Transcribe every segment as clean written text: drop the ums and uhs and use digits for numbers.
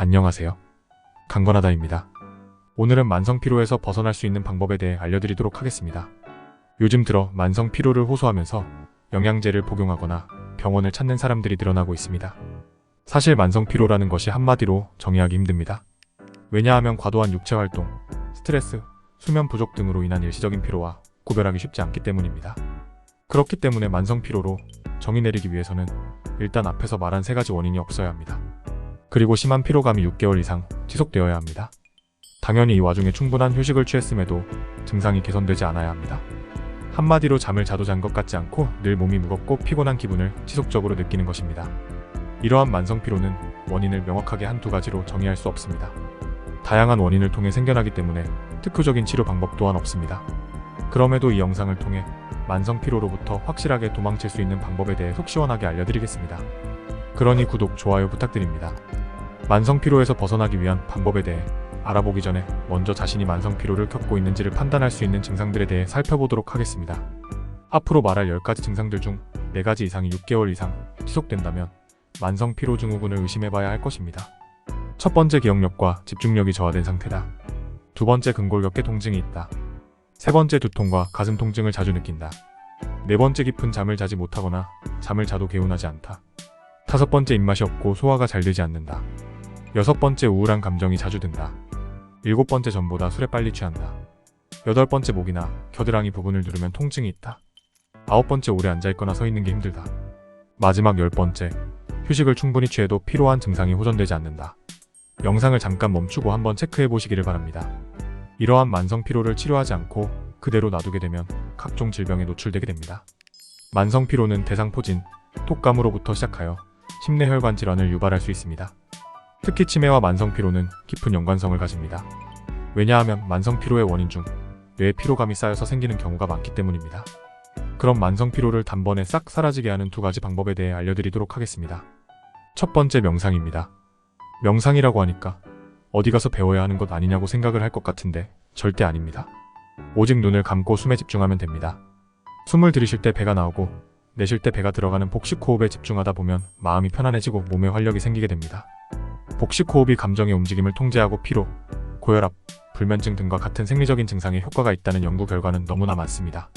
안녕하세요. 강건하다입니다. 오늘은 만성 피로에서 벗어날 수 있는 방법에 대해 알려드리도록 하겠습니다. 요즘 들어 만성 피로를 호소하면서 영양제를 복용하거나 병원을 찾는 사람들이 늘어나고 있습니다. 사실 만성 피로라는 것이 한마디로 정의하기 힘듭니다. 왜냐하면 과도한 육체 활동, 스트레스, 수면 부족 등으로 인한 일시적인 피로와 구별하기 쉽지 않기 때문입니다. 그렇기 때문에 만성 피로로 정의 내리기 위해서는 일단 앞에서 말한 3가지 원인이 없어야 합니다. 그리고 심한 피로감이 6개월 이상 지속되어야 합니다. 당연히 이 와중에 충분한 휴식을 취했음에도 증상이 개선되지 않아야 합니다. 한마디로 잠을 자도 잔 것 같지 않고 늘 몸이 무겁고 피곤한 기분을 지속적으로 느끼는 것입니다. 이러한 만성 피로는 원인을 명확하게 한두 가지로 정의할 수 없습니다. 다양한 원인을 통해 생겨나기 때문에 특효적인 치료 방법 또한 없습니다. 그럼에도 이 영상을 통해 만성 피로로부터 확실하게 도망칠 수 있는 방법에 대해 속 시원하게 알려드리겠습니다. 그러니 구독, 좋아요 부탁드립니다. 만성 피로에서 벗어나기 위한 방법에 대해 알아보기 전에 먼저 자신이 만성 피로를 겪고 있는지를 판단할 수 있는 증상들에 대해 살펴보도록 하겠습니다. 앞으로 말할 10가지 증상들 중 4가지 이상이 6개월 이상 지속된다면 만성 피로 증후군을 의심해봐야 할 것입니다. 첫 번째, 기억력과 집중력이 저하된 상태다. 두 번째, 근골격계 통증이 있다. 세 번째, 두통과 가슴 통증을 자주 느낀다. 네 번째, 깊은 잠을 자지 못하거나 잠을 자도 개운하지 않다. 다섯 번째, 입맛이 없고 소화가 잘 되지 않는다. 여섯 번째, 우울한 감정이 자주 든다. 일곱 번째, 전보다 술에 빨리 취한다. 여덟 번째, 목이나 겨드랑이 부분을 누르면 통증이 있다. 아홉 번째, 오래 앉아있거나 서 있는 게 힘들다. 마지막 10번째, 휴식을 충분히 취해도 피로한 증상이 호전되지 않는다. 영상을 잠깐 멈추고 한번 체크해 보시기를 바랍니다. 이러한 만성 피로를 치료하지 않고 그대로 놔두게 되면 각종 질병에 노출되게 됩니다. 만성 피로는 대상포진, 톡감으로부터 시작하여 심내혈관 질환을 유발할 수 있습니다. 특히 치매와 만성 피로는 깊은 연관성을 가집니다. 왜냐하면 만성 피로의 원인 중 뇌에 피로감이 쌓여서 생기는 경우가 많기 때문입니다. 그럼 만성 피로를 단번에 싹 사라지게 하는 2가지 방법에 대해 알려드리도록 하겠습니다. 첫 번째, 명상입니다. 명상이라고 하니까 어디 가서 배워야 하는 것 아니냐고 생각을 할 것 같은데 절대 아닙니다. 오직 눈을 감고 숨에 집중하면 됩니다. 숨을 들이쉴 때 배가 나오고 내쉴 때 배가 들어가는 복식 호흡에 집중하다 보면 마음이 편안해지고 몸에 활력이 생기게 됩니다. 복식 호흡이 감정의 움직임을 통제하고 피로, 고혈압, 불면증 등과 같은 생리적인 증상에 효과가 있다는 연구 결과는 너무나 많습니다.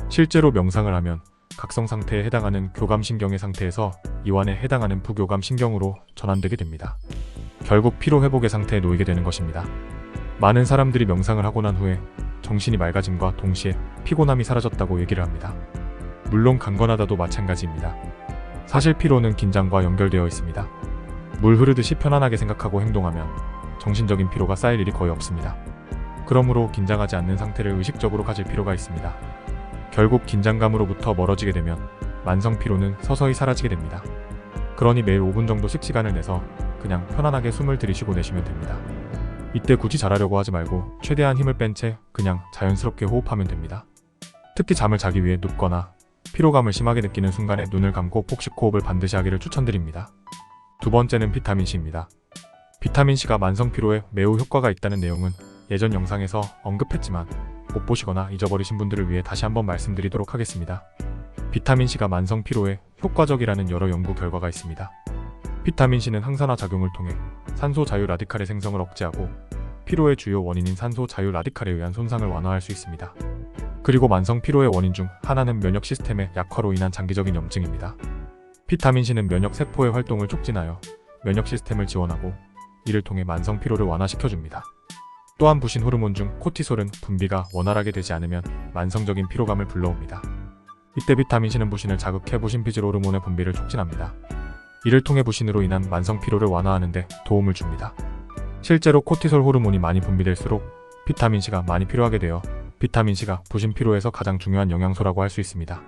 실제로 명상을 하면 각성 상태에 해당하는 교감신경의 상태에서 이완에 해당하는 부교감신경으로 전환되게 됩니다. 결국 피로 회복의 상태에 놓이게 되는 것입니다. 많은 사람들이 명상을 하고 난 후에 정신이 맑아짐과 동시에 피곤함이 사라졌다고 얘기를 합니다. 물론 강건하다도 마찬가지입니다. 사실 피로는 긴장과 연결되어 있습니다. 물 흐르듯이 편안하게 생각하고 행동하면 정신적인 피로가 쌓일 일이 거의 없습니다. 그러므로 긴장하지 않는 상태를 의식적으로 가질 필요가 있습니다. 결국 긴장감으로부터 멀어지게 되면 만성 피로는 서서히 사라지게 됩니다. 그러니 매일 5분 정도씩 시간을 내서 그냥 편안하게 숨을 들이쉬고 내쉬면 됩니다. 이때 굳이 잘하려고 하지 말고 최대한 힘을 뺀 채 그냥 자연스럽게 호흡하면 됩니다. 특히 잠을 자기 위해 눕거나 피로감을 심하게 느끼는 순간에 눈을 감고 복식 호흡을 반드시 하기를 추천드립니다. 두 번째는 비타민C입니다. 비타민C가 만성 피로에 매우 효과가 있다는 내용은 예전 영상에서 언급했지만 못 보시거나 잊어버리신 분들을 위해 다시 한번 말씀드리도록 하겠습니다. 비타민C가 만성 피로에 효과적이라는 여러 연구 결과가 있습니다. 비타민C는 항산화 작용을 통해 산소 자유 라디칼의 생성을 억제하고 피로의 주요 원인인 산소 자유 라디칼에 의한 손상을 완화할 수 있습니다. 그리고 만성 피로의 원인 중 하나는 면역 시스템의 약화로 인한 장기적인 염증입니다. 비타민C는 면역 세포의 활동을 촉진하여 면역 시스템을 지원하고 이를 통해 만성 피로를 완화시켜줍니다. 또한 부신 호르몬 중 코티솔은 분비가 원활하게 되지 않으면 만성적인 피로감을 불러옵니다. 이때 비타민C는 부신을 자극해 부신피질 호르몬의 분비를 촉진합니다. 이를 통해 부신으로 인한 만성 피로를 완화하는 데 도움을 줍니다. 실제로 코티솔 호르몬이 많이 분비될수록 비타민C가 많이 필요하게 되어 비타민C가 부신 피로에서 가장 중요한 영양소라고 할 수 있습니다.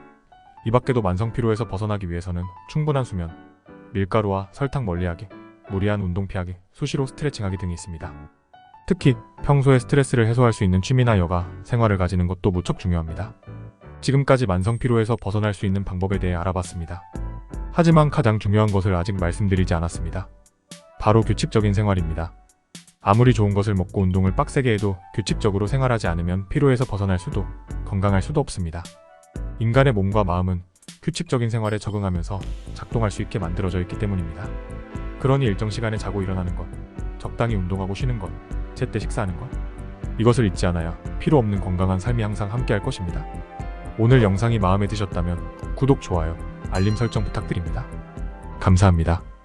이 밖에도 만성 피로에서 벗어나기 위해서는 충분한 수면, 밀가루와 설탕 멀리하기, 무리한 운동 피하기, 수시로 스트레칭하기 등이 있습니다. 특히 평소에 스트레스를 해소할 수 있는 취미나 여가, 생활을 가지는 것도 무척 중요합니다. 지금까지 만성 피로에서 벗어날 수 있는 방법에 대해 알아봤습니다. 하지만 가장 중요한 것을 아직 말씀드리지 않았습니다. 바로 규칙적인 생활입니다. 아무리 좋은 것을 먹고 운동을 빡세게 해도 규칙적으로 생활하지 않으면 피로에서 벗어날 수도, 건강할 수도 없습니다. 인간의 몸과 마음은 규칙적인 생활에 적응하면서 작동할 수 있게 만들어져 있기 때문입니다. 그러니 일정 시간에 자고 일어나는 것, 적당히 운동하고 쉬는 것, 제때 식사하는 것. 이것을 잊지 않아야 필요 없는 건강한 삶이 항상 함께할 것입니다. 오늘 영상이 마음에 드셨다면 구독, 좋아요, 알림 설정 부탁드립니다. 감사합니다.